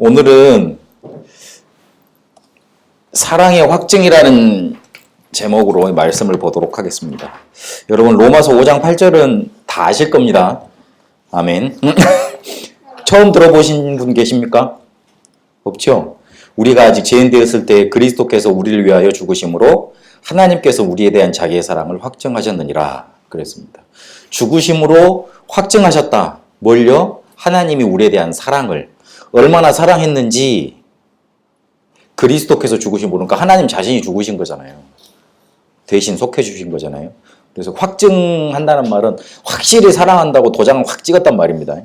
오늘은 사랑의 확증이라는 제목으로 말씀을 보도록 하겠습니다. 여러분 로마서 5장 8절은 다 아실 겁니다. 아멘. 처음 들어보신 분 계십니까? 없죠? 우리가 아직 죄인 되었을 때 그리스도께서 우리를 위하여 죽으심으로 하나님께서 우리에 대한 자기의 사랑을 확증하셨느니라 그랬습니다. 죽으심으로 확증하셨다. 뭘요? 하나님이 우리에 대한 사랑을 얼마나 사랑했는지 그리스도께서 죽으심으로, 그러니까 하나님 자신이 죽으신 거잖아요. 대신 속해 주신 거잖아요. 그래서 확증한다는 말은 확실히 사랑한다고 도장을 확 찍었단 말입니다.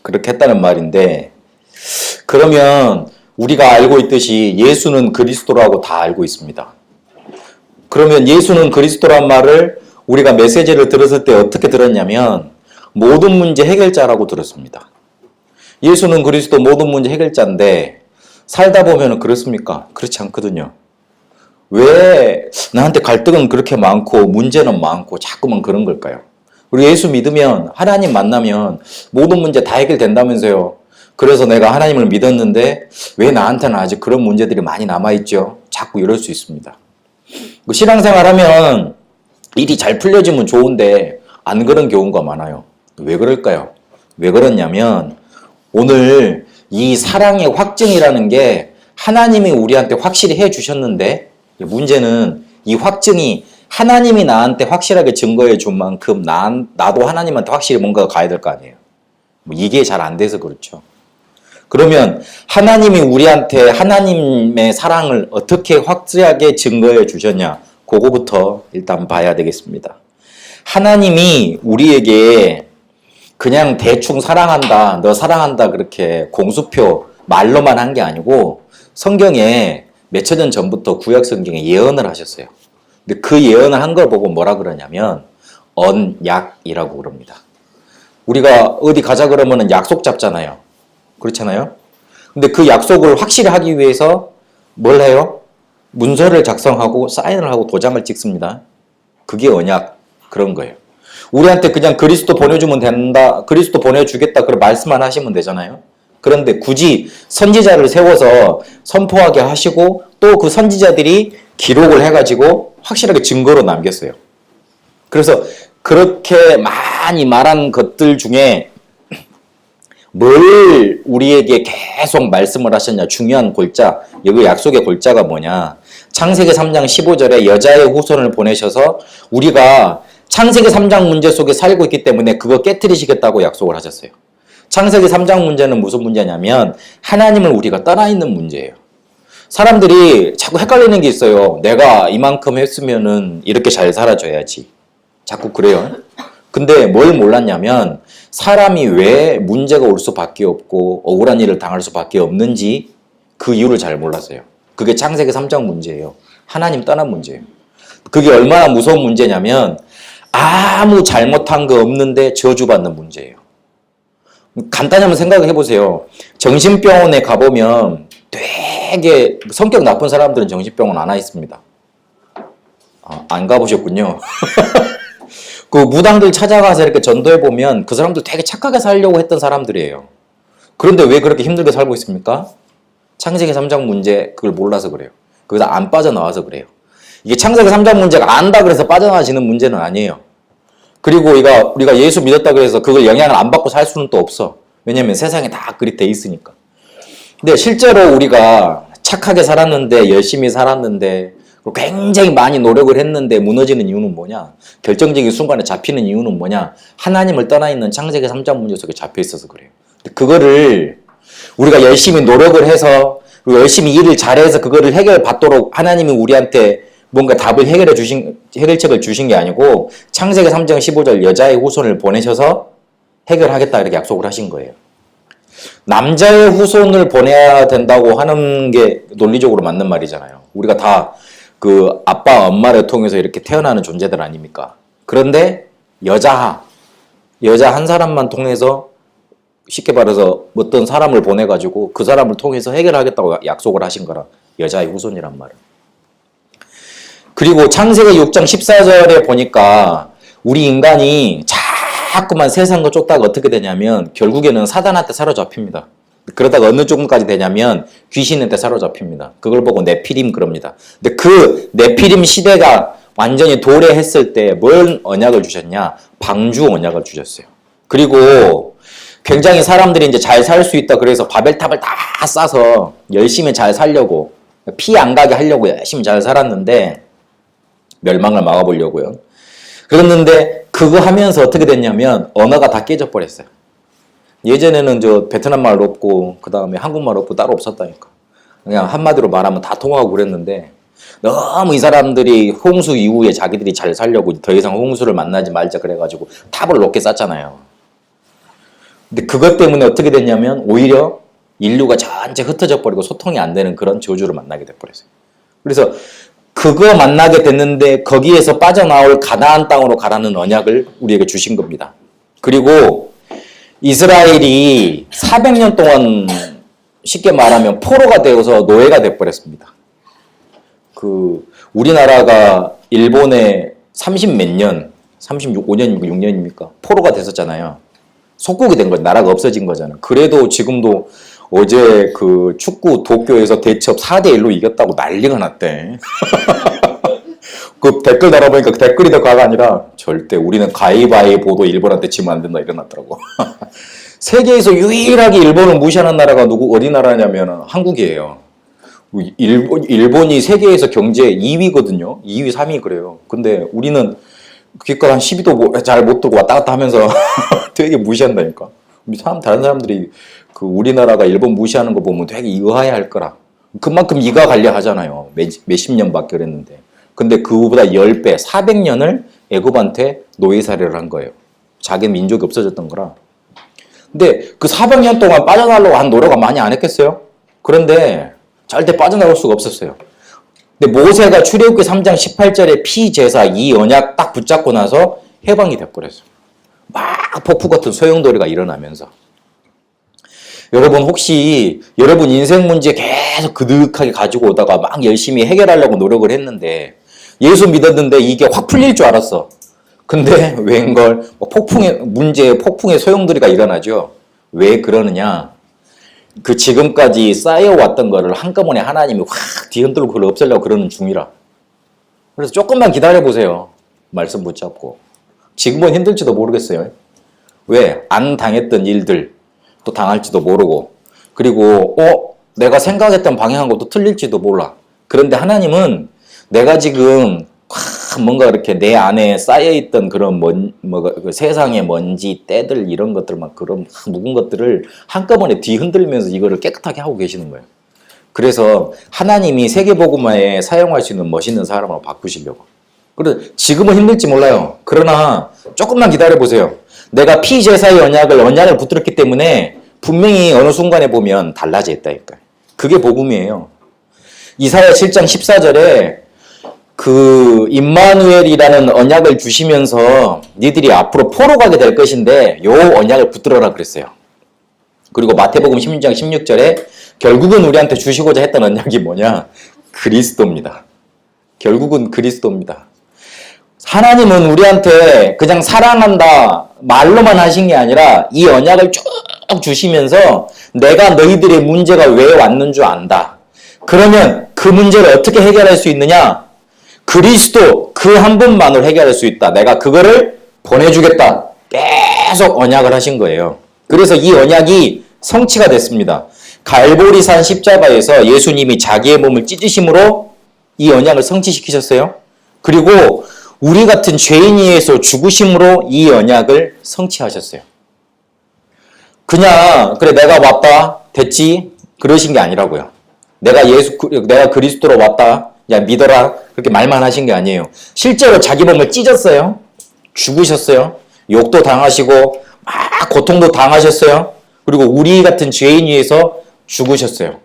그렇게 했다는 말인데, 그러면 우리가 알고 있듯이 예수는 그리스도라고 다 알고 있습니다. 그러면 예수는 그리스도란 말을 우리가 메시지를 들었을 때 어떻게 들었냐면 모든 문제 해결자라고 들었습니다. 예수는 그리스도 모든 문제 해결자인데 살다 보면 그렇습니까? 그렇지 않거든요. 왜 나한테 갈등은 그렇게 많고 문제는 많고 자꾸만 그런 걸까요? 우리 예수 믿으면 하나님 만나면 모든 문제 다 해결된다면서요. 그래서 내가 하나님을 믿었는데 왜 나한테는 아직 그런 문제들이 많이 남아있죠? 자꾸 이럴 수 있습니다. 신앙생활 하면 일이 잘 풀려지면 좋은데 안 그런 경우가 많아요. 왜 그럴까요? 왜 그러냐면 오늘 이 사랑의 확증이라는 게 하나님이 우리한테 확실히 해주셨는데 문제는 이 확증이 하나님이 나한테 확실하게 증거해 준 만큼 나도 하나님한테 확실히 뭔가가 가야 될 거 아니에요. 이게 잘 안 돼서 그렇죠. 그러면 하나님이 우리한테 하나님의 사랑을 어떻게 확실하게 증거해 주셨냐? 그거부터 일단 봐야 되겠습니다. 하나님이 우리에게 그냥 대충 사랑한다, 너 사랑한다 그렇게 공수표 말로만 한 게 아니고 성경에 몇천 년 전부터 구약 성경에 예언을 하셨어요. 근데 그 예언을 한 걸 보고 뭐라 그러냐면 언약이라고 그럽니다. 우리가 어디 가자 그러면 약속 잡잖아요. 그렇잖아요. 근데 그 약속을 확실히 하기 위해서 뭘 해요? 문서를 작성하고 사인을 하고 도장을 찍습니다. 그게 언약 그런 거예요. 우리한테 그냥 그리스도 보내주면 된다, 그리스도 보내주겠다 그런 말씀만 하시면 되잖아요. 그런데 굳이 선지자를 세워서 선포하게 하시고 또 그 선지자들이 기록을 해가지고 확실하게 증거로 남겼어요. 그래서 그렇게 많이 말한 것들 중에 뭘 우리에게 계속 말씀을 하셨냐, 중요한 골자, 여기 약속의 골자가 뭐냐, 창세기 3장 15절에 여자의 후손을 보내셔서 우리가 창세기 3장 문제 속에 살고 있기 때문에 그거 깨트리시겠다고 약속을 하셨어요. 창세기 3장 문제는 무슨 문제냐면 하나님을 우리가 떠나 있는 문제예요. 사람들이 자꾸 헷갈리는 게 있어요. 내가 이만큼 했으면은 이렇게 잘 살아줘야지. 자꾸 그래요. 근데 뭘 몰랐냐면 사람이 왜 문제가 올 수밖에 없고 억울한 일을 당할 수밖에 없는지 그 이유를 잘 몰랐어요. 그게 창세기 3장 문제예요. 하나님 떠난 문제예요. 그게 얼마나 무서운 문제냐면 아무 잘못한 거 없는데 저주받는 문제예요. 간단히 한번 생각을 해보세요. 정신병원에 가보면 되게 성격 나쁜 사람들은 정신병원 안 와 있습니다. 안 가보셨군요. 그 무당들 찾아가서 이렇게 전도해보면 그 사람들 되게 착하게 살려고 했던 사람들이에요. 그런데 왜 그렇게 힘들게 살고 있습니까? 창세기 3장 문제 그걸 몰라서 그래요. 거기서 안 빠져나와서 그래요. 이게 창세기 3장 문제가 안다 그래서 빠져나와지는 문제는 아니에요. 그리고 우리가 예수 믿었다 그래서 그걸 영향을 안 받고 살 수는 또 없어. 왜냐면 세상에 다 그리 돼 있으니까. 근데 실제로 우리가 착하게 살았는데, 열심히 살았는데, 굉장히 많이 노력을 했는데 무너지는 이유는 뭐냐? 결정적인 순간에 잡히는 이유는 뭐냐? 하나님을 떠나 있는 창세기 3장 문제 속에 잡혀 있어서 그래요. 그거를 우리가 열심히 노력을 해서, 열심히 일을 잘해서 그거를 해결받도록 하나님이 우리한테 뭔가 답을 해결책을 주신 게 아니고 창세기 3장 15절 여자의 후손을 보내셔서 해결하겠다 이렇게 약속을 하신 거예요. 남자의 후손을 보내야 된다고 하는 게 논리적으로 맞는 말이잖아요. 우리가 다 그 아빠, 엄마를 통해서 이렇게 태어나는 존재들 아닙니까? 그런데 여자 한 사람만 통해서 쉽게 말해서 어떤 사람을 보내가지고 그 사람을 통해서 해결하겠다고 약속을 하신 거라 여자의 후손이란 말은. 그리고 창세기 6장 14절에 보니까 우리 인간이 자꾸만 세상과 쫓다가 어떻게 되냐면 결국에는 사단한테 사로잡힙니다. 그러다가 어느 정도까지 되냐면 귀신한테 사로잡힙니다. 그걸 보고 네피림 그럽니다. 근데 그 네피림 시대가 완전히 도래했을 때 뭘 언약을 주셨냐? 방주 언약을 주셨어요. 그리고 굉장히 사람들이 이제 잘 살 수 있다 그래서 바벨탑을 다 싸서 열심히 잘 살려고 피 안 가게 하려고 열심히 잘 살았는데 멸망을 막아보려고요. 그랬는데 그거 하면서 어떻게 됐냐면 언어가 다 깨져버렸어요. 예전에는 저 베트남 말도 없고 그 다음에 한국말 없고 따로 없었다니까. 그냥 한마디로 말하면 다 통하고 그랬는데 너무 이 사람들이 홍수 이후에 자기들이 잘 살려고 더 이상 홍수를 만나지 말자 그래가지고 탑을 높게 쌓잖아요. 근데 그것 때문에 어떻게 됐냐면 오히려 인류가 전체 흩어져 버리고 소통이 안 되는 그런 저주를 만나게 돼버렸어요. 그래서 그거 만나게 됐는데 거기에서 빠져나올 가나안 땅으로 가라는 언약을 우리에게 주신 겁니다. 그리고 이스라엘이 400년 동안 쉽게 말하면 포로가 되어서 노예가 돼버렸습니다. 우리나라가 일본에 30몇 년, 36년입니까 6년입니까? 포로가 됐었잖아요. 속국이 된 거죠. 나라가 없어진 거잖아요. 그래도 지금도 어제 그 축구 도쿄에서 대첩 4대1로 이겼다고 난리가 났대. 그 댓글 달아보니까 그 댓글이 더 과가 아니라 절대 우리는 가위바위보도 일본한테 지면 안 된다 이러놨더라고. 세계에서 유일하게 일본을 무시하는 나라가 어디 나라냐면 한국이에요. 일본이 세계에서 경제 2위거든요. 2위, 3위 그래요. 근데 우리는 기껏 한 10위도 잘 못 들고 왔다 갔다 하면서 되게 무시한다니까. 다른 사람들이 그 우리나라가 일본 무시하는 거 보면 되게 의아해 할 거라. 그만큼 이가 갈려 하잖아요. 몇십 년밖에 그랬는데. 근데 그거보다 10배, 400년을 애굽한테 노예살이를 한 거예요. 자기 민족이 없어졌던 거라. 근데 그 400년 동안 빠져나가려고 한 노력은 많이 안 했겠어요? 그런데 절대 빠져나올 수가 없었어요. 근데 모세가 출애굽기 3장 18절에 피제사 이 언약 딱 붙잡고 나서 해방이 돼버렸어요. 막 폭풍 같은 소용돌이가 일어나면서. 여러분 혹시 여러분 인생 문제 계속 그득하게 가지고 오다가 막 열심히 해결하려고 노력을 했는데 예수 믿었는데 이게 확 풀릴 줄 알았어. 근데 웬걸 폭풍의 문제, 폭풍의 소용돌이가 일어나죠. 왜 그러느냐? 그 지금까지 쌓여왔던 거를 한꺼번에 하나님이 확 뒤흔들고 그걸 없애려고 그러는 중이라. 그래서 조금만 기다려보세요. 말씀 붙잡고. 지금은 힘들지도 모르겠어요. 왜? 안 당했던 일들 또 당할지도 모르고 그리고 내가 생각했던 방향하고도 틀릴지도 몰라. 그런데 하나님은 내가 지금 뭔가 이렇게 내 안에 쌓여있던 그런 그 세상의 먼지, 때들 이런 것들만 그런 묵은 것들을 한꺼번에 뒤흔들면서 이거를 깨끗하게 하고 계시는 거예요. 그래서 하나님이 세계복음화에 사용할 수 있는 멋있는 사람으로 바꾸시려고. 그래서 지금은 힘들지 몰라요. 그러나 조금만 기다려보세요. 내가 피제사의 언약을 붙들었기 때문에 분명히 어느 순간에 보면 달라졌다니까요. 그게 복음이에요. 이사야 7장 14절에 그 임마누엘이라는 언약을 주시면서 니들이 앞으로 포로 가게 될 것인데 요 언약을 붙들어라 그랬어요. 그리고 마태복음 16장 16절에 결국은 우리한테 주시고자 했던 언약이 뭐냐? 그리스도입니다. 결국은 그리스도입니다. 하나님은 우리한테 그냥 사랑한다 말로만 하신 게 아니라 이 언약을 쭉 주시면서 내가 너희들의 문제가 왜 왔는 줄 안다. 그러면 그 문제를 어떻게 해결할 수 있느냐? 그리스도 그 한 분만으로 해결할 수 있다. 내가 그거를 보내주겠다. 계속 언약을 하신 거예요. 그래서 이 언약이 성취가 됐습니다. 갈보리산 십자가에서 예수님이 자기의 몸을 찢으심으로 이 언약을 성취시키셨어요. 그리고 우리 같은 죄인에 의해서 죽으심으로 이 언약을 성취하셨어요. 그냥 그래 내가 왔다 됐지 그러신 게 아니라고요. 내가 그리스도로 왔다 야 믿어라 그렇게 말만 하신 게 아니에요. 실제로 자기 몸을 찢었어요. 죽으셨어요. 욕도 당하시고 막 고통도 당하셨어요. 그리고 우리 같은 죄인 위해서 죽으셨어요.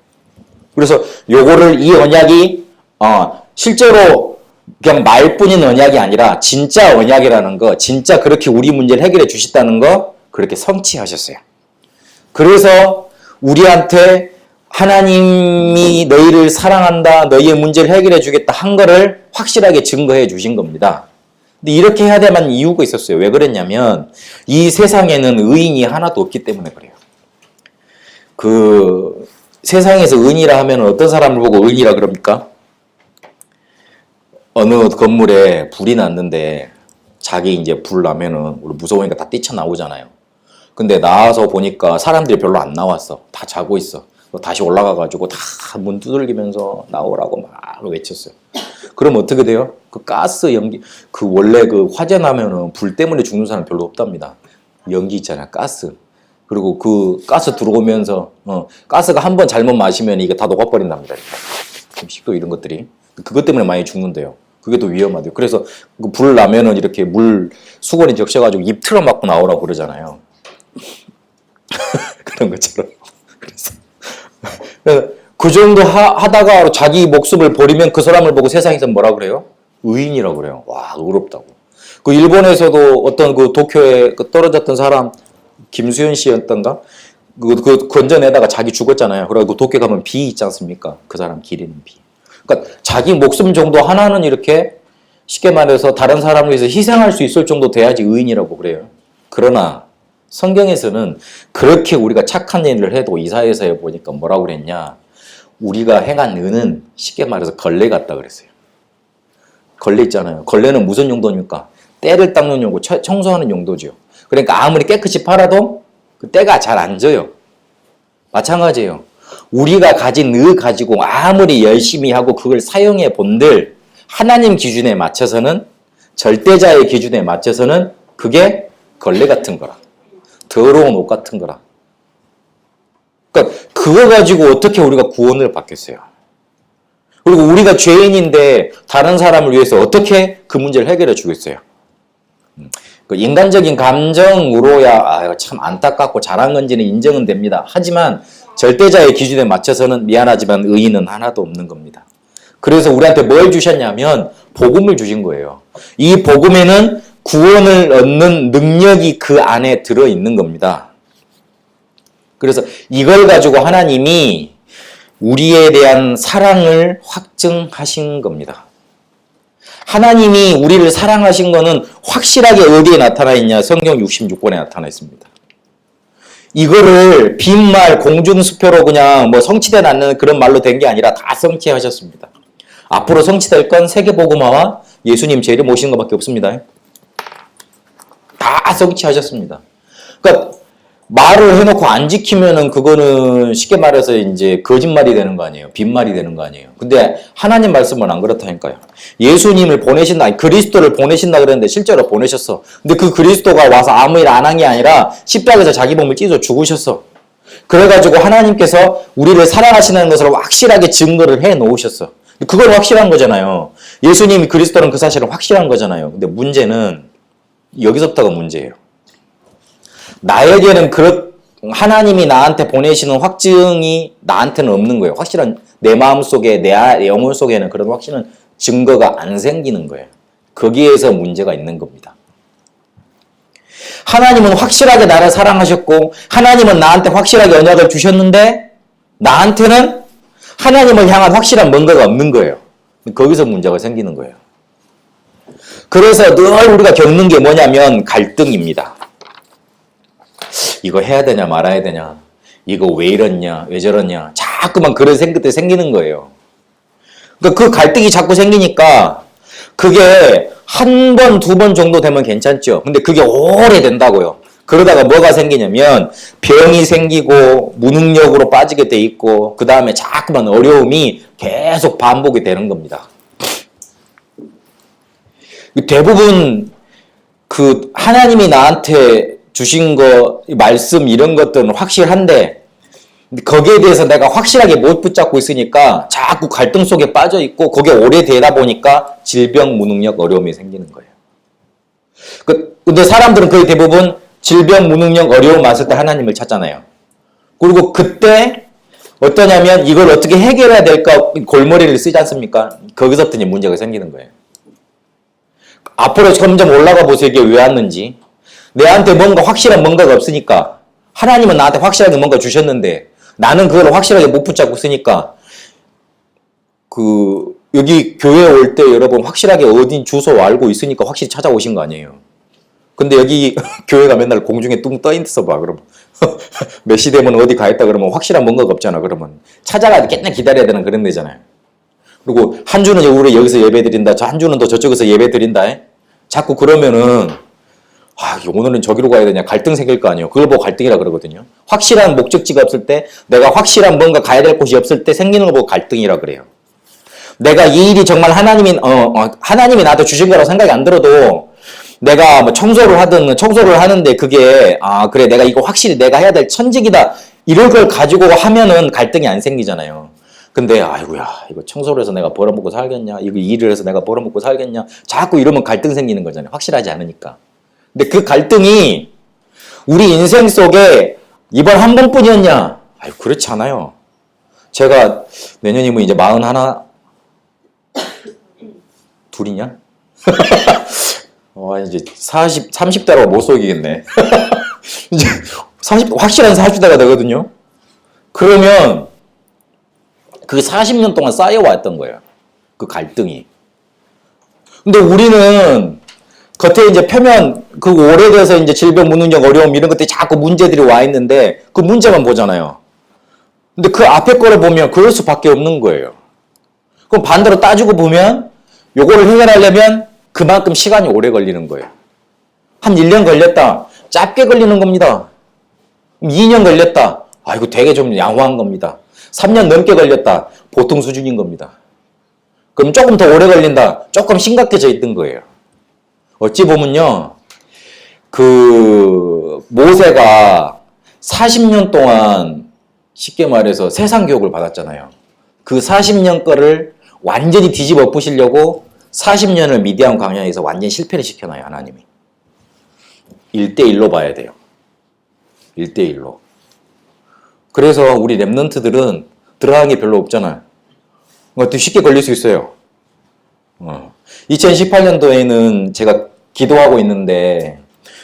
그래서 요거를 이 언약이 실제로 그냥 말뿐인 언약이 아니라 진짜 언약이라는 거, 진짜 그렇게 우리 문제를 해결해 주셨다는 거 그렇게 성취하셨어요. 그래서 우리한테 하나님이 너희를 사랑한다, 너희의 문제를 해결해 주겠다 한 거를 확실하게 증거해 주신 겁니다. 근데 이렇게 해야 되만 이유가 있었어요. 왜 그랬냐면 이 세상에는 의인이 하나도 없기 때문에 그래요. 그 세상에서 은이라 하면 어떤 사람을 보고 은이라 그럽니까? 어느 건물에 불이 났는데 자기 이제 불 나면은 우리 무서우니까 다 뛰쳐나오잖아요. 근데 나와서 보니까 사람들이 별로 안 나왔어. 다 자고 있어. 다시 올라가가지고 다 문 두들기면서 나오라고 막 외쳤어요. 그럼 어떻게 돼요? 그 가스 연기, 그 원래 그 화재 나면은 불 때문에 죽는 사람 별로 없답니다. 연기 있잖아요. 가스. 그리고 그 가스 들어오면서 가스가 한 번 잘못 마시면 이게 다 녹아버린답니다. 식도 이런 것들이. 그것 때문에 많이 죽는데요. 그게 더 위험하대요. 그래서 그 불 나면은 이렇게 물 수건이 적셔가지고 입 틀어 막고 나오라고 그러잖아요. 그런 것처럼. 그래서 그 정도 하다가 자기 목숨을 버리면 그 사람을 보고 세상에서 뭐라 그래요? 의인이라고 그래요. 와, 의롭다고. 그 일본에서도 어떤 그 도쿄에 그 떨어졌던 사람, 김수현 씨였던가? 그 건져내다가 자기 죽었잖아요. 그리고 도쿄 가면 비 있지 않습니까? 그 사람 기리는 비. 그러니까 자기 목숨 정도 하나는 이렇게 쉽게 말해서 다른 사람을 위해서 희생할 수 있을 정도 돼야지 의인이라고 그래요. 그러나 성경에서는 그렇게 우리가 착한 일을 해도 이사야서에 보니까 뭐라고 그랬냐? 우리가 행한 은은 쉽게 말해서 걸레 같다 그랬어요. 걸레 있잖아요. 걸레는 무슨 용도입니까? 때를 닦는 용도, 청소하는 용도죠. 그러니까 아무리 깨끗이 팔아도 그 때가 잘 안 져요. 마찬가지예요. 우리가 가진 의 가지고 아무리 열심히 하고 그걸 사용해 본들 하나님 기준에 맞춰서는 절대자의 기준에 맞춰서는 그게 걸레 같은 거라. 더러운 옷 같은 거라. 그러니까 그거 가지고 어떻게 우리가 구원을 받겠어요? 그리고 우리가 죄인인데 다른 사람을 위해서 어떻게 그 문제를 해결해 주겠어요? 그 인간적인 감정으로야 참 안타깝고 잘한 건지는 인정은 됩니다. 하지만 절대자의 기준에 맞춰서는 미안하지만 의인은 하나도 없는 겁니다. 그래서 우리한테 뭘 주셨냐면 복음을 주신 거예요. 이 복음에는 구원을 얻는 능력이 그 안에 들어있는 겁니다. 그래서 이걸 가지고 하나님이 우리에 대한 사랑을 확증하신 겁니다. 하나님이 우리를 사랑하신 거는 확실하게 어디에 나타나 있냐? 성경 66권에 나타나 있습니다. 이거를 빈말 공중수표로 그냥 뭐 성취된 않는 그런 말로 된 게 아니라 다 성취하셨습니다. 앞으로 성취될 건 세계복음화와 예수님 재림 오시는 것밖에 없습니다. 다 성취하셨습니다. 그러니까 말을 해놓고 안 지키면은 그거는 쉽게 말해서 이제 거짓말이 되는 거 아니에요. 빈말이 되는 거 아니에요. 근데 하나님 말씀은 안 그렇다니까요. 예수님을 보내신다, 그리스도를 보내신다 그랬는데 실제로 보내셨어. 근데 그 그리스도가 와서 아무 일 안 한 게 아니라 십자가에서 자기 몸을 찢어 죽으셨어. 그래가지고 하나님께서 우리를 사랑하시는 것으로 확실하게 증거를 해 놓으셨어. 그건 확실한 거잖아요. 예수님이 그리스도는 그 사실은 확실한 거잖아요. 근데 문제는 여기서부터가 문제예요. 나에게는 하나님이 나한테 보내시는 확증이 나한테는 없는 거예요. 확실한 내 마음속에 내 영혼 속에는 그런 확실한 증거가 안 생기는 거예요. 거기에서 문제가 있는 겁니다. 하나님은 확실하게 나를 사랑하셨고 하나님은 나한테 확실하게 언약을 주셨는데 나한테는 하나님을 향한 확실한 뭔가가 없는 거예요. 거기서 문제가 생기는 거예요. 그래서 늘 우리가 겪는 게 뭐냐면 갈등입니다. 이거 해야 되냐 말아야 되냐, 이거 왜 이러냐 왜 저러냐, 자꾸만 그런 생각들이 생기는 거예요. 그러니까 그 갈등이 자꾸 생기니까 그게 한 번, 두 번 정도 되면 괜찮죠. 근데 그게 오래 된다고요. 그러다가 뭐가 생기냐면 병이 생기고 무능력으로 빠지게 돼 있고 그 다음에 자꾸만 어려움이 계속 반복이 되는 겁니다. 대부분 그 하나님이 나한테 주신 거, 말씀 이런 것들은 확실한데 거기에 대해서 내가 확실하게 못 붙잡고 있으니까 자꾸 갈등 속에 빠져 있고 거기에 오래 되다 보니까 질병, 무능력, 어려움이 생기는 거예요. 근데 사람들은 거의 대부분 질병, 무능력, 어려움 왔을 때 하나님을 찾잖아요. 그리고 그때 어떠냐면 이걸 어떻게 해결해야 될까 골머리를 쓰지 않습니까? 거기서부터 이제 문제가 생기는 거예요. 앞으로 점점 올라가 보세요. 이게 왜 왔는지. 내한테 뭔가 확실한 뭔가가 없으니까 하나님은 나한테 확실하게 뭔가 주셨는데 나는 그걸 확실하게 못 붙잡고 있으니까 여기 교회에 올 때 여러분 확실하게 어딘 주소 알고 있으니까 확실히 찾아오신 거 아니에요. 근데 여기 교회가 맨날 공중에 뚱 떠 있어 봐. 그러면 몇 시 되면 어디 가 있다 그러면 확실한 뭔가가 없잖아. 그러면 찾아가 맨날 기다려야 되는 그런 데잖아요. 그리고 한 주는 우리 여기서 예배 드린다. 한 주는 또 저쪽에서 예배 드린다. 자꾸 그러면은 오늘은 저기로 가야 되냐 갈등 생길 거 아니에요. 그걸 보고 갈등이라 그러거든요. 확실한 목적지가 없을 때, 내가 확실한 뭔가 가야 될 곳이 없을 때 생기는 걸 보고 갈등이라 그래요. 내가 이 일이 정말 하나님이 나한테 주신 거라고 생각이 안 들어도 내가 뭐 청소를 하는데 그게 그래 내가 이거 확실히 내가 해야 될 천직이다 이런 걸 가지고 하면은 갈등이 안 생기잖아요. 근데 아이고야 이거 청소를 해서 내가 벌어먹고 살겠냐, 이거 일을 해서 내가 벌어먹고 살겠냐, 자꾸 이러면 갈등 생기는 거잖아요. 확실하지 않으니까. 근데 그 갈등이 우리 인생 속에 이번 한 번뿐이었냐? 그렇지 않아요. 제가 내년이면 이제 41 둘이냐? 이제 30대라고 못 속이겠네. 이제 확실한 40대가 되거든요. 그러면 그 40년 동안 쌓여왔던 거예요. 그 갈등이. 근데 우리는 겉에 이제 표면, 그 오래돼서 이제 질병, 무능력, 어려움 이런 것들이 자꾸 문제들이 와 있는데 그 문제만 보잖아요. 근데 그 앞에 거를 보면 그럴 수밖에 없는 거예요. 그럼 반대로 따지고 보면 요거를 해결하려면 그만큼 시간이 오래 걸리는 거예요. 한 1년 걸렸다. 짧게 걸리는 겁니다. 2년 걸렸다. 이거 되게 좀 양호한 겁니다. 3년 넘게 걸렸다. 보통 수준인 겁니다. 그럼 조금 더 오래 걸린다. 조금 심각해져 있던 거예요. 어찌 보면요. 그 모세가 40년 동안 쉽게 말해서 세상 교육을 받았잖아요. 그 40년 거를 완전히 뒤집어 엎으시려고 40년을 미디안 광야에서 완전히 실패를 시켜놔요. 하나님이. 1대1로 봐야 돼요. 1대1로. 그래서 우리 랩런트들은 들어가는 게 별로 없잖아요. 그것도 쉽게 걸릴 수 있어요. 2018년도에는 제가 기도하고 있는데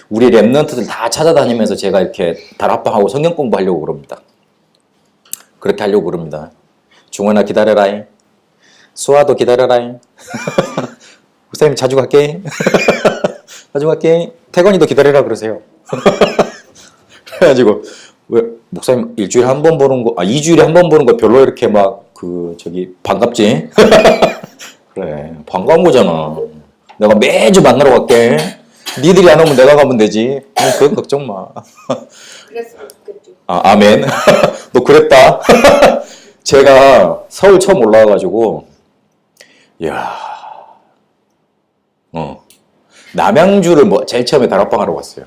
우리 랩런트들 다 찾아다니면서 제가 이렇게 다락방하고 성경 공부하려고 그럽니다. 그렇게 하려고 그럽니다. 중원아 기다려라잉. 수아도 기다려라잉. 목사님 자주 갈게. 자주 갈게. 태건이도 기다리라 그러세요. 그래가지고 왜 목사님 일주일에 한 번 보는 거, 2주일에 한 번 보는 거 별로 이렇게 막 반갑지? 그래 반가운 거잖아. 내가 매주 만나러 갈게. 니들이 안 오면 내가 가면 되지. 그건 걱정 마. 그랬으면 좋겠죠. 아멘. 너 그랬다. 제가 서울 처음 올라와가지고 남양주를 제일 처음에 다락방하러 왔어요.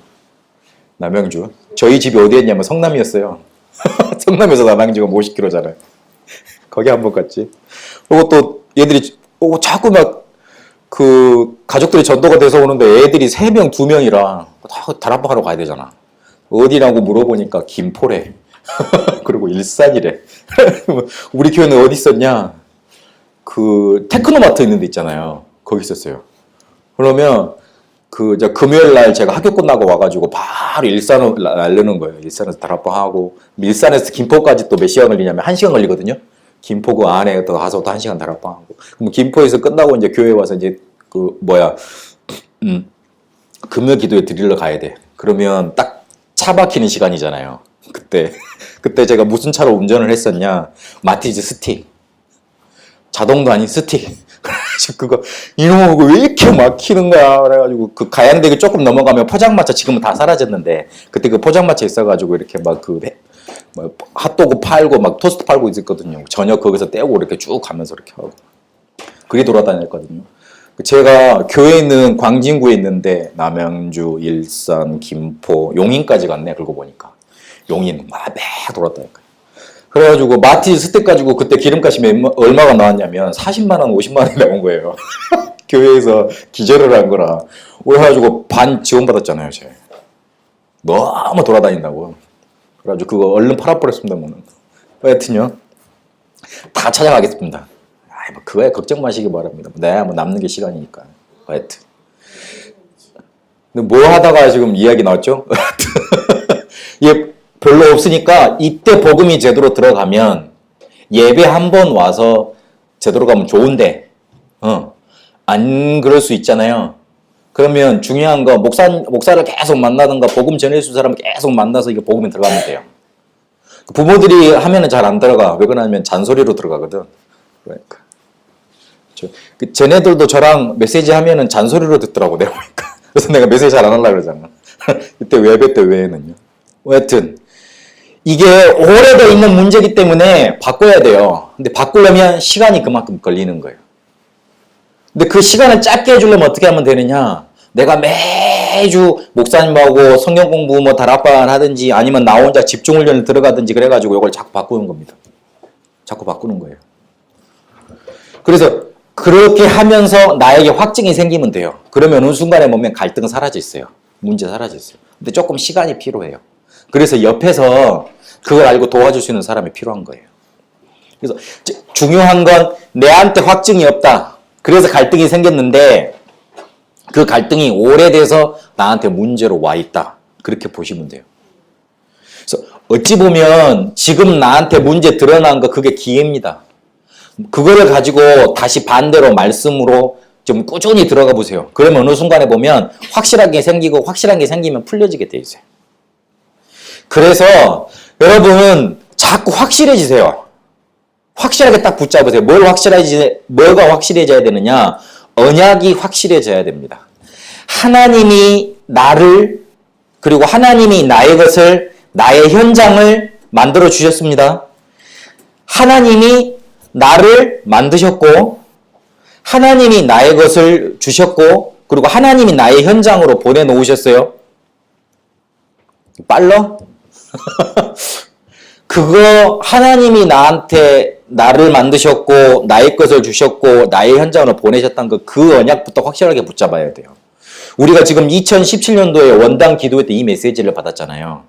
남양주. 저희 집이 어디였냐면 성남이었어요. 성남에서 남양주가 50km잖아요. 거기 한번 갔지. 그리고 또 얘들이 자꾸 가족들이 전도가 돼서 오는데 애들이 3명, 2명이라 다락방하러 가야 되잖아. 어디라고 물어보니까 김포래. 그리고 일산이래. 우리 교회는 어디 있었냐? 그 테크노마트 있는 데 있잖아요. 거기 있었어요. 그러면 금요일 날 제가 학교 끝나고 와가지고 바로 일산으로 날르는 거예요. 일산에서 다락방하고 일산에서 김포까지 또 몇 시간 걸리냐면 1시간 걸리거든요. 김포 그 안에 또 가서 또 1시간 다락방하고. 그럼 김포에서 끝나고 이제 교회 와서 이제 금요 기도에 드리러 가야 돼. 그러면 딱 차 막히는 시간이잖아요. 그때 제가 무슨 차로 운전을 했었냐? 마티즈 스틱. 자동도 아닌 스틱. 그래가지고 그거 이놈 왜 이렇게 막히는 거야? 그래가지고 그 가양대교 조금 넘어가면 포장마차 지금은 다 사라졌는데 그때 그 포장마차 있어가지고 이렇게 핫도그 팔고 토스트 팔고 있었거든요. 저녁 거기서 떼고 이렇게 쭉 가면서 이렇게 하고 그리 돌아다녔거든요. 제가 교회에 있는 광진구에 있는데 남양주, 일산, 김포, 용인까지 갔네. 그러고 보니까 용인 매 돌았다니까. 그래가지고 마티즈 스택 가지고 그때 기름값이 얼마가 나왔냐면 40만 원, 50만 원이 나온 거예요. 교회에서 기절을 한 거라. 그래가지고 반 지원받았잖아요. 제가. 너무 돌아다닌다고. 그래가지고 그거 얼른 팔아버렸습니다. 하여튼요. 다 찾아가겠습니다. 그거에 걱정 마시기 바랍니다. 내가 남는 게 시간이니까. 하여튼. 근데 뭐 하다가 지금 이야기 나왔죠? 예, 별로 없으니까 이때 복음이 제대로 들어가면 예배 한 번 와서 제대로 가면 좋은데 안 그럴 수 있잖아요. 그러면 중요한 거 목사를 계속 만나든가 복음 전해줄 사람을 계속 만나서 이게 복음에 들어가면 돼요. 부모들이 하면은 잘 안 들어가. 왜 그러냐면 잔소리로 들어가거든. 그러니까. 쟤네들도 저랑 메시지 하면은 잔소리로 듣더라고, 내가 보니까. 그래서 내가 메시지 잘 안 하려고 그러잖아. 이때 예배 때 외에는요. 하여튼 이게 오래돼 있는 문제이기 때문에 바꿔야 돼요. 근데 바꾸려면 시간이 그만큼 걸리는 거예요. 근데 그 시간을 짧게 해주려면 어떻게 하면 되느냐? 내가 매주 목사님하고 성경 공부 뭐 다락방 하든지 아니면 나 혼자 집중훈련을 들어가든지 그래가지고 이걸 자꾸 바꾸는 겁니다. 자꾸 바꾸는 거예요. 그래서 그렇게 하면서 나에게 확증이 생기면 돼요. 그러면 어느 순간에 보면 갈등은 사라져 있어요. 문제 사라져 있어요. 근데 조금 시간이 필요해요. 그래서 옆에서 그걸 알고 도와줄 수 있는 사람이 필요한 거예요. 그래서 중요한 건 내한테 확증이 없다. 그래서 갈등이 생겼는데 그 갈등이 오래돼서 나한테 문제로 와 있다. 그렇게 보시면 돼요. 그래서 어찌 보면 지금 나한테 문제 드러난 거 그게 기회입니다. 그거를 가지고 다시 반대로 말씀으로 좀 꾸준히 들어가 보세요. 그러면 어느 순간에 보면 확실한 게 생기고 확실한 게 생기면 풀려지게 돼 있어요. 그래서 여러분은 자꾸 확실해지세요. 확실하게 딱 붙잡으세요. 뭐가 확실해져야 되느냐? 언약이 확실해져야 됩니다. 하나님이 나를 그리고 하나님이 나의 것을 나의 현장을 만들어 주셨습니다. 하나님이 나를 만드셨고 하나님이 나의 것을 주셨고 그리고 하나님이 나의 현장으로 보내놓으셨어요. 빨라? 그거 하나님이 나를 만드셨고 나의 것을 주셨고 나의 현장으로 보내셨다는 그 언약부터 확실하게 붙잡아야 돼요. 우리가 지금 2017년도에 원당 기도회 때 이 메시지를 받았잖아요.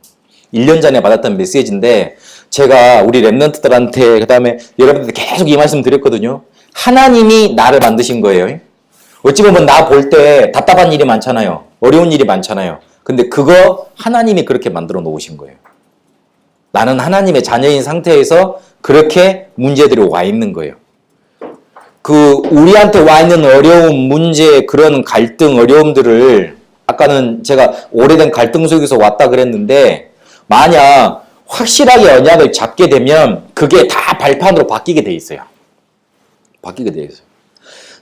1년 전에 받았던 메시지인데 제가 우리 랩런트들한테 그다음에 여러분들 계속 이 말씀 드렸거든요. 하나님이 나를 만드신 거예요. 어찌 보면 나 볼 때 답답한 일이 많잖아요. 어려운 일이 많잖아요. 근데 그거 하나님이 그렇게 만들어 놓으신 거예요. 나는 하나님의 자녀인 상태에서 그렇게 문제들이 와 있는 거예요. 우리한테 와 있는 어려움, 문제, 그런 갈등, 어려움들을 아까는 제가 오래된 갈등 속에서 왔다 그랬는데 만약 확실하게 언약을 잡게 되면 그게 다 발판으로 바뀌게 돼 있어요. 바뀌게 돼 있어요.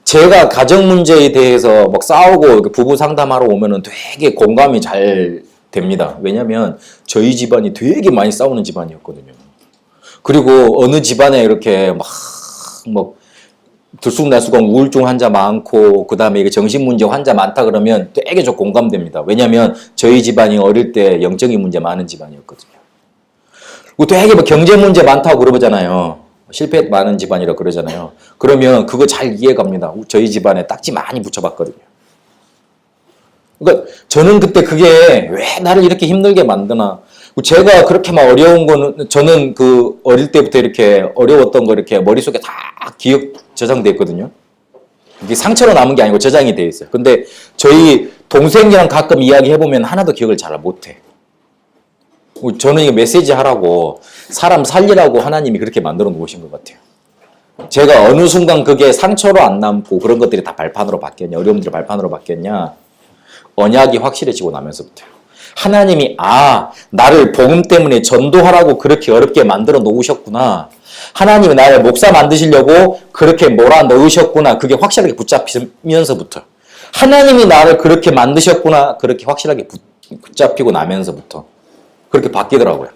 제가 가정 문제에 대해서 막 싸우고 부부 상담하러 오면은 되게 공감이 잘 됩니다. 왜냐면 저희 집안이 되게 많이 싸우는 집안이었거든요. 그리고 어느 집안에 이렇게 막 들쑥날쑥한 우울증 환자 많고 그 다음에 정신문제 환자 많다 그러면 되게 좀 공감됩니다. 왜냐면 저희 집안이 어릴 때 영적인 문제 많은 집안이었거든요. 그리고 되게 경제 문제 많다고 그러잖아요. 실패 많은 집안이라 그러잖아요. 그러면 그거 잘 이해갑니다. 저희 집안에 딱지 많이 붙여봤거든요. 그러니까 저는 그때 그게 왜 나를 이렇게 힘들게 만드나. 제가 그렇게 막 어려운 거는 저는 어릴 때부터 이렇게 어려웠던 거 이렇게 머릿속에 다 기억 저장돼 있거든요. 이게 상처로 남은 게 아니고 저장이 돼 있어요. 근데 저희 동생이랑 가끔 이야기해보면 하나도 기억을 잘 못해. 저는 이거 메시지 하라고 사람 살리라고 하나님이 그렇게 만들어 놓으신 것 같아요. 제가 어느 순간 그게 상처로 안 남고 그런 것들이 다 발판으로 바뀌었냐, 어려움들이 발판으로 바뀌었냐, 언약이 확실해지고 나면서부터요. 하나님이 나를 복음 때문에 전도하라고 그렇게 어렵게 만들어 놓으셨구나. 하나님이 나를 목사 만드시려고 그렇게 몰아 넣으셨구나. 그게 확실하게 붙잡히면서부터. 하나님이 나를 그렇게 만드셨구나. 그렇게 확실하게 붙잡히고 나면서부터. 그렇게 바뀌더라고요.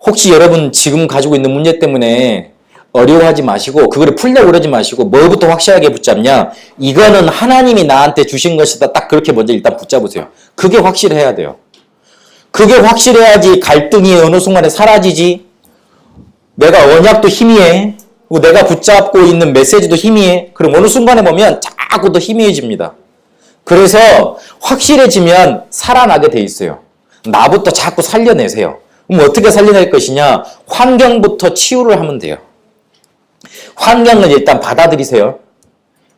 혹시 여러분 지금 가지고 있는 문제 때문에 어려워하지 마시고 그거를 풀려고 그러지 마시고 뭐부터 확실하게 붙잡냐? 이거는 하나님이 나한테 주신 것이다. 딱 그렇게 먼저 일단 붙잡으세요. 그게 확실해야 돼요. 그게 확실해야지 갈등이 어느 순간에 사라지지. 내가 언약도 희미해. 내가 붙잡고 있는 메시지도 희미해. 그럼 어느 순간에 보면 자꾸 더 희미해집니다. 그래서 확실해지면 살아나게 돼 있어요. 나부터 자꾸 살려내세요. 그럼 어떻게 살려낼 것이냐? 환경부터 치유를 하면 돼요. 환경을 일단 받아들이세요.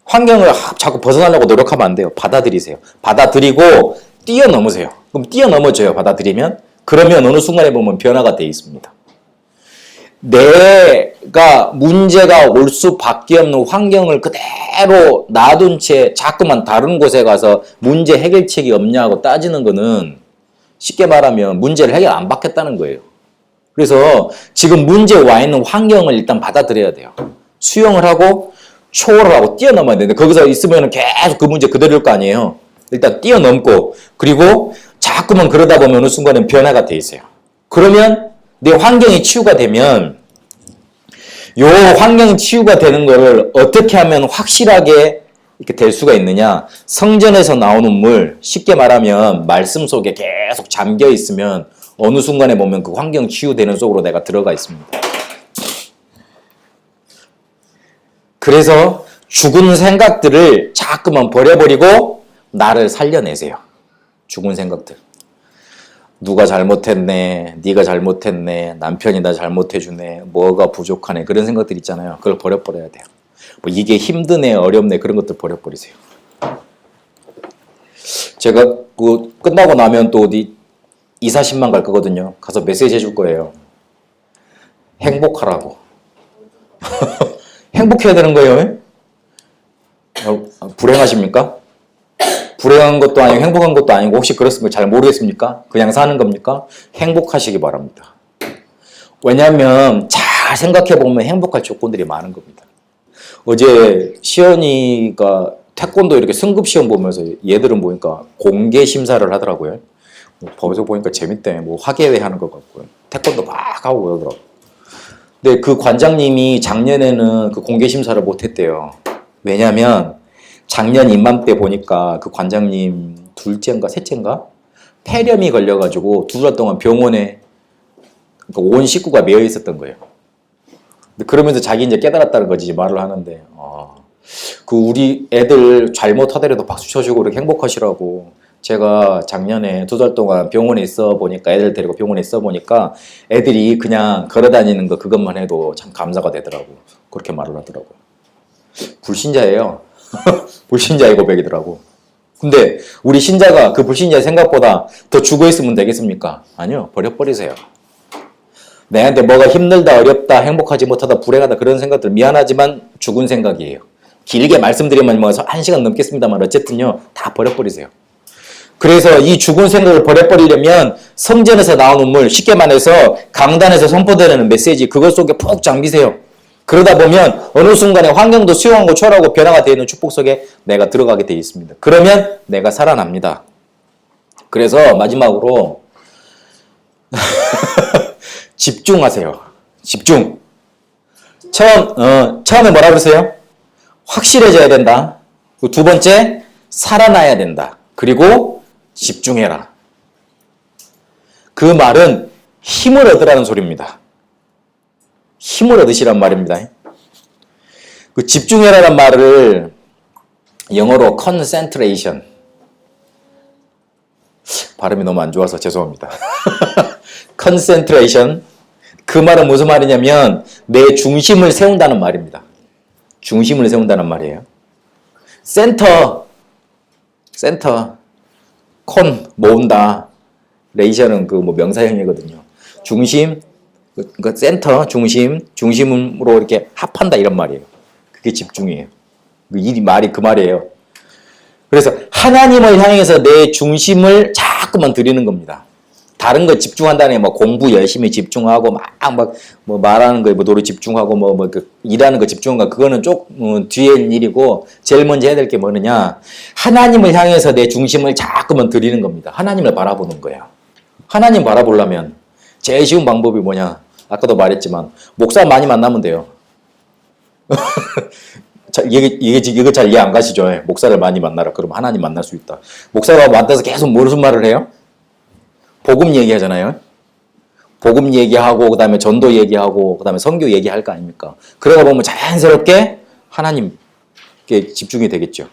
환경을 자꾸 벗어나려고 노력하면 안 돼요. 받아들이세요. 받아들이고 뛰어넘으세요. 그럼 뛰어넘어져요. 받아들이면. 그러면 어느 순간에 보면 변화가 돼 있습니다. 내가 문제가 올 수밖에 없는 환경을 그대로 놔둔 채 자꾸만 다른 곳에 가서 문제 해결책이 없냐고 따지는 거는 쉽게 말하면 문제를 해결 안 받겠다는 거예요. 그래서 지금 문제 와 있는 환경을 일단 받아들여야 돼요. 수용을 하고 초월을 하고 뛰어넘어야 되는데 거기서 있으면 계속 그 문제 그대로일 거 아니에요. 일단 뛰어넘고 그리고 자꾸만 그러다 보면 어느 순간은 변화가 돼 있어요. 그러면 내 환경이 치유가 되면 요 환경 치유가 되는 거를 어떻게 하면 확실하게 이렇게 될 수가 있느냐. 성전에서 나오는 물, 쉽게 말하면 말씀 속에 계속 잠겨 있으면 어느 순간에 보면 그 환경 치유되는 속으로 내가 들어가 있습니다. 그래서 죽은 생각들을 자꾸만 버려버리고 나를 살려내세요. 죽은 생각들. 누가 잘못했네, 네가 잘못했네, 남편이 나 잘못해주네, 뭐가 부족하네, 그런 생각들 있잖아요. 그걸 버려버려야 돼요. 뭐 이게 힘드네, 어렵네, 그런 것들 버려버리세요. 제가 그 끝나고 나면 또 어디 2,40만 갈 거거든요. 가서 메시지 해줄 거예요. 행복하라고. 행복해야 되는 거예요. 불행하십니까? 불행한 것도 아니고 행복한 것도 아니고 혹시 그렇습니까? 잘 모르겠습니까? 그냥 사는 겁니까? 행복하시기 바랍니다. 왜냐하면 잘 생각해보면 행복할 조건들이 많은 겁니다. 어제 시연이가 태권도 이렇게 승급 시험 보면서 얘들은 보니까 공개 심사를 하더라고요. 법에서 보니까 재밌대. 뭐 화개회 하는 것 같고요. 태권도 막 하고 그러더라고요. 근데 그 관장님이 작년에는 그 공개 심사를 못 했대요. 왜냐면 작년 이맘때 보니까 그 관장님 둘째인가 셋째인가 폐렴이 걸려가지고 2달 동안 병원에 온 식구가 매여 있었던 거예요. 그러면서 자기 이제 깨달았다는 거지 말을 하는데 그 우리 애들 잘못하더라도 박수 쳐주고 이렇게 행복하시라고. 제가 작년에 2달 동안 병원에 있어 보니까 애들 데리고 병원에 있어 보니까 애들이 그냥 걸어다니는 거 그것만 해도 참 감사가 되더라고. 그렇게 말을 하더라고요. 불신자예요. 불신자의 고백이더라고. 근데 우리 신자가 그 불신자의 생각보다 더 죽어있으면 되겠습니까? 아니요. 버려버리세요. 내한테 뭐가 힘들다, 어렵다, 행복하지 못하다, 불행하다 그런 생각들 미안하지만 죽은 생각이에요. 길게 말씀드리면 뭐 1시간 넘겠습니다만 어쨌든요. 다 버려버리세요. 그래서 이 죽은 생각을 버려버리려면 성전에서 나오는 물, 쉽게 말해서 강단에서 선포되는 메시지 그것 속에 푹 잠기세요. 그러다 보면 어느 순간에 환경도 수용하고 초월하고 변화가 되어 있는 축복 속에 내가 들어가게 되어 있습니다. 그러면 내가 살아납니다. 그래서 마지막으로 집중하세요. 집중. 처음에 뭐라 그러세요? 확실해져야 된다. 그리고 2번째, 살아나야 된다. 그리고 집중해라. 그 말은 힘을 얻으라는 소리입니다. 힘을 얻으시란 말입니다. 그 집중해라는 말을 영어로 concentration. 발음이 너무 안 좋아서 죄송합니다. concentration. 그 말은 무슨 말이냐면 내 중심을 세운다는 말입니다. 중심을 세운다는 말이에요. 센터, 콘, 모은다. 레이션은 그 뭐 명사형이거든요. 중심, 그 센터, 중심으로 이렇게 합한다 이런 말이에요. 그게 집중이에요. 이 말이 그 말이에요. 그래서 하나님을 향해서 내 중심을 자꾸만 들이는 겁니다. 다른 거 집중한다는 게 뭐 공부 열심히 집중하고 뭐 말하는 거에 뭐 노래 집중하고 그 일하는 거 집중한 거 그거는 조금 뒤에 일이고 제일 먼저 해야 될 게 뭐느냐 하나님을 향해서 내 중심을 자꾸만 들이는 겁니다. 하나님을 바라보는 거예요. 하나님 바라보려면 제일 쉬운 방법이 뭐냐 아까도 말했지만 목사 많이 만나면 돼요. 이거 잘 이해 안 가시죠? 목사를 많이 만나라. 그러면 하나님 만날 수 있다. 목사가 만나서 계속 무슨 말을 해요? 복음 얘기하잖아요. 복음 얘기하고 그다음에 전도 얘기하고 그다음에 선교 얘기할 거 아닙니까? 그러다 보면 자연스럽게 하나님께 집중이 되겠죠.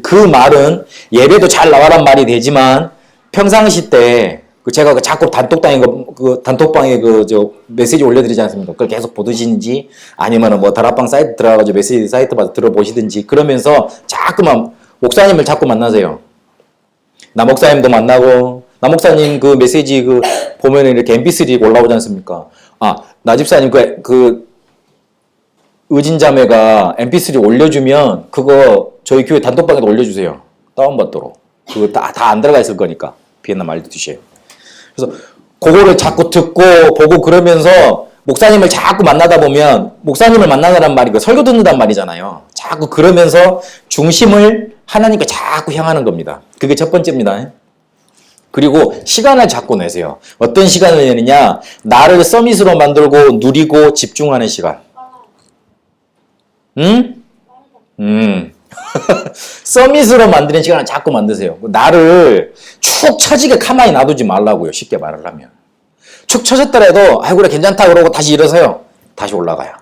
그 말은 예배도 잘 나와란 말이 되지만 평상시 때 제가 자꾸 단톡방에 메시지 올려드리지 않습니까? 그걸 계속 보시든지 아니면은 뭐 다락방 사이트 들어가가지고 메시지 사이트 봐서 들어보시든지 그러면서 자꾸만 목사님을 자꾸 만나세요. 나 목사님도 만나고 나 목사님 그 메시지 그 보면은 이렇게 mp3 올라오지 않습니까? 아, 나 집사님 그 의진자매가 mp3 올려주면 그거 저희 교회 단톡방에도 올려주세요. 다운받도록. 그거 다 안 들어가 있을 거니까. 비엔나 말 듣듯이. 그래서 그거를 자꾸 듣고 보고 그러면서 목사님을 자꾸 만나다 보면 목사님을 만나다란 말이 설교 듣는단 말이잖아요. 자꾸 그러면서 중심을 하나님께 자꾸 향하는 겁니다. 그게 첫 번째입니다. 그리고 시간을 자꾸 내세요. 어떤 시간을 내느냐? 나를 서밋으로 만들고 누리고 집중하는 시간. 응? 서밋으로 만드는 시간을 자꾸 만드세요. 나를 축 처지게 가만히 놔두지 말라고요. 쉽게 말을 하면. 축 처졌더라도 아이고 그래 괜찮다 그러고 다시 일어서요. 다시 올라가요.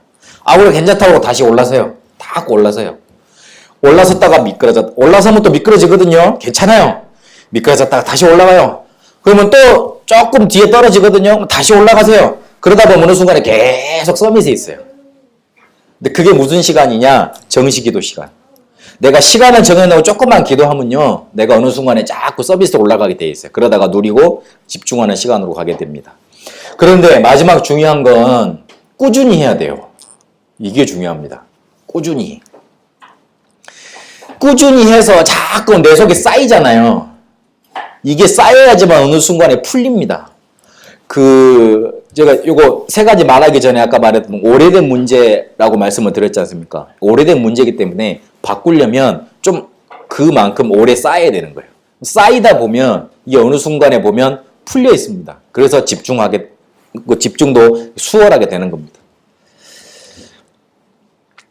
아 그래 괜찮다 그러고 다시 올라서요. 다 올라서요. 올라섰다가 올라서면 또 미끄러지거든요. 괜찮아요. 미끄러졌다가 다시 올라가요. 그러면 또 조금 뒤에 떨어지거든요. 다시 올라가세요. 그러다 보면 어느 순간에 계속 서밋에 있어요. 근데 그게 무슨 시간이냐? 정시기도 시간. 내가 시간을 정해놓고 조금만 기도하면요. 내가 어느 순간에 자꾸 서비스로 올라가게 돼 있어요. 그러다가 누리고 집중하는 시간으로 가게 됩니다. 그런데 마지막 중요한 건 꾸준히 해야 돼요. 이게 중요합니다. 꾸준히. 꾸준히 해서 자꾸 내 속에 쌓이잖아요. 이게 쌓여야지만 어느 순간에 풀립니다. 제가 요거 세 가지 말하기 전에 아까 말했던 오래된 문제라고 말씀을 드렸지 않습니까? 오래된 문제이기 때문에 바꾸려면 좀 그만큼 오래 쌓여야 되는 거예요. 쌓이다 보면 이게 어느 순간에 보면 풀려 있습니다. 그래서 집중도 수월하게 되는 겁니다.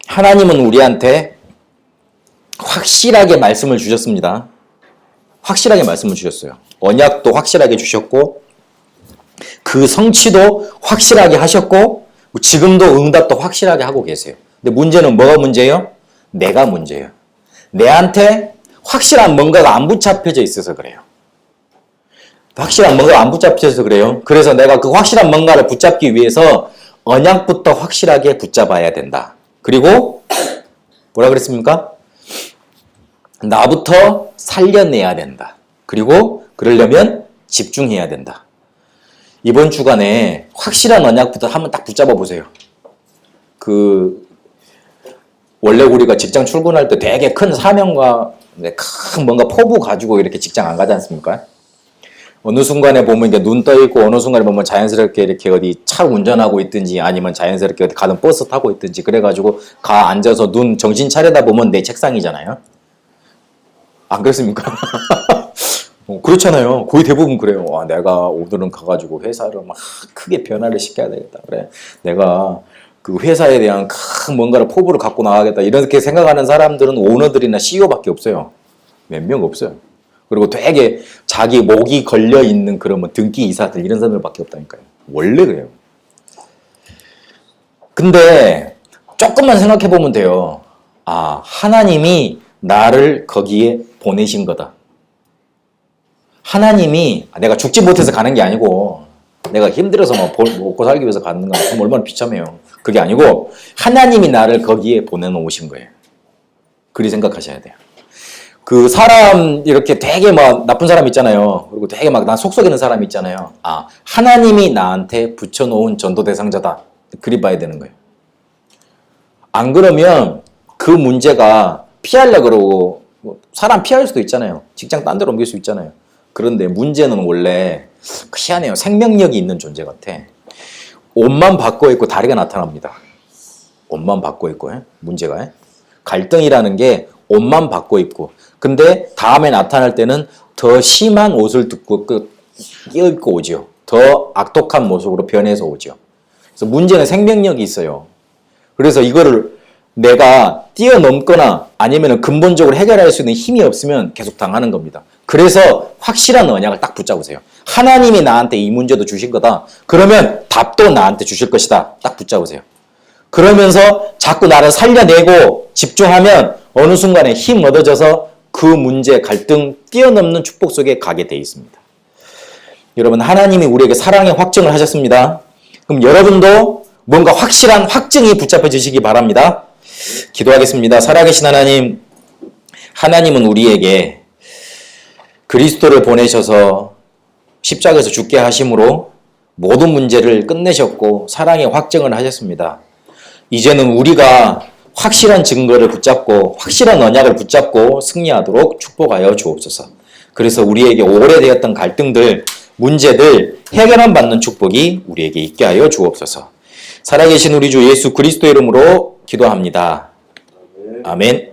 하나님은 우리한테 확실하게 말씀을 주셨습니다. 확실하게 말씀을 주셨어요. 언약도 확실하게 주셨고 그 성취도 확실하게 하셨고 지금도 응답도 확실하게 하고 계세요. 근데 문제는 뭐가 문제예요? 내가 문제예요. 내한테 확실한 뭔가가 안 붙잡혀져 있어서 그래요. 확실한 뭔가가 안 붙잡혀져서 그래요. 그래서 내가 그 확실한 뭔가를 붙잡기 위해서 언약부터 확실하게 붙잡아야 된다. 그리고 뭐라 그랬습니까? 나부터 살려내야 된다. 그리고 그러려면 집중해야 된다. 이번 주간에 확실한 언약부터 한번 딱 붙잡아 보세요. 원래 우리가 직장 출근할 때 되게 큰 사명과 큰 뭔가 포부 가지고 이렇게 직장 안 가지 않습니까? 어느 순간에 보면 이게 눈 떠 있고 어느 순간에 보면 자연스럽게 이렇게 어디 차 운전하고 있든지 아니면 자연스럽게 어디 가는 버스 타고 있든지 그래가지고 앉아서 정신 차려다 보면 내 책상이잖아요. 안 그렇습니까? 그렇잖아요. 거의 대부분 그래요. 와, 내가 오늘은 가가지고 회사를 막 크게 변화를 시켜야 되겠다. 그래. 내가 그 회사에 대한 큰 뭔가를 포부를 갖고 나가겠다. 이렇게 생각하는 사람들은 오너들이나 CEO밖에 없어요. 몇 명 없어요. 그리고 되게 자기 목이 걸려있는 그런 뭐 등기 이사들 이런 사람들밖에 없다니까요. 원래 그래요. 근데 조금만 생각해 보면 돼요. 아, 하나님이 나를 거기에 보내신 거다. 하나님이 내가 죽지 못해서 가는 게 아니고 내가 힘들어서 먹고 살기 위해서 가는 건 좀 얼마나 비참해요. 그게 아니고 하나님이 나를 거기에 보내놓으신 거예요. 그리 생각하셔야 돼요. 그 사람 이렇게 되게 막 나쁜 사람 있잖아요. 그리고 되게 막 난 속썩이는 사람 있잖아요. 아, 하나님이 나한테 붙여놓은 전도 대상자다. 그리 봐야 되는 거예요. 안 그러면 그 문제가 피하려고 그러고 사람 피할 수도 있잖아요. 직장 딴 데로 옮길 수 있잖아요. 그런데 문제는 원래 희한해요. 생명력이 있는 존재 같아. 옷만 바꿔 입고 다리가 나타납니다. 옷만 바꿔 입고 문제가 갈등이라는 게 옷만 바꿔 입고 근데 다음에 나타날 때는 더 심한 옷을 끼어 입고 오죠. 더 악독한 모습으로 변해서 오죠. 그래서 문제는 생명력이 있어요. 그래서 이거를 내가 뛰어넘거나 아니면 근본적으로 해결할 수 있는 힘이 없으면 계속 당하는 겁니다. 그래서 확실한 언약을 딱 붙잡으세요. 하나님이 나한테 이 문제도 주신 거다. 그러면 답도 나한테 주실 것이다. 딱 붙잡으세요. 그러면서 자꾸 나를 살려내고 집중하면 어느 순간에 힘 얻어져서 그 문제, 갈등, 뛰어넘는 축복 속에 가게 돼 있습니다. 여러분, 하나님이 우리에게 사랑의 확증을 하셨습니다. 그럼 여러분도 뭔가 확실한 확증이 붙잡혀지시기 바랍니다. 기도하겠습니다. 살아계신 하나님, 하나님은 우리에게 그리스도를 보내셔서 십자가에서 죽게 하심으로 모든 문제를 끝내셨고 사랑의 확증을 하셨습니다. 이제는 우리가 확실한 증거를 붙잡고 확실한 언약을 붙잡고 승리하도록 축복하여 주옵소서. 그래서 우리에게 오래되었던 갈등들, 문제들 해결함 받는 축복이 우리에게 있게 하여 주옵소서. 살아계신 우리 주 예수 그리스도 이름으로 기도합니다. 아멘.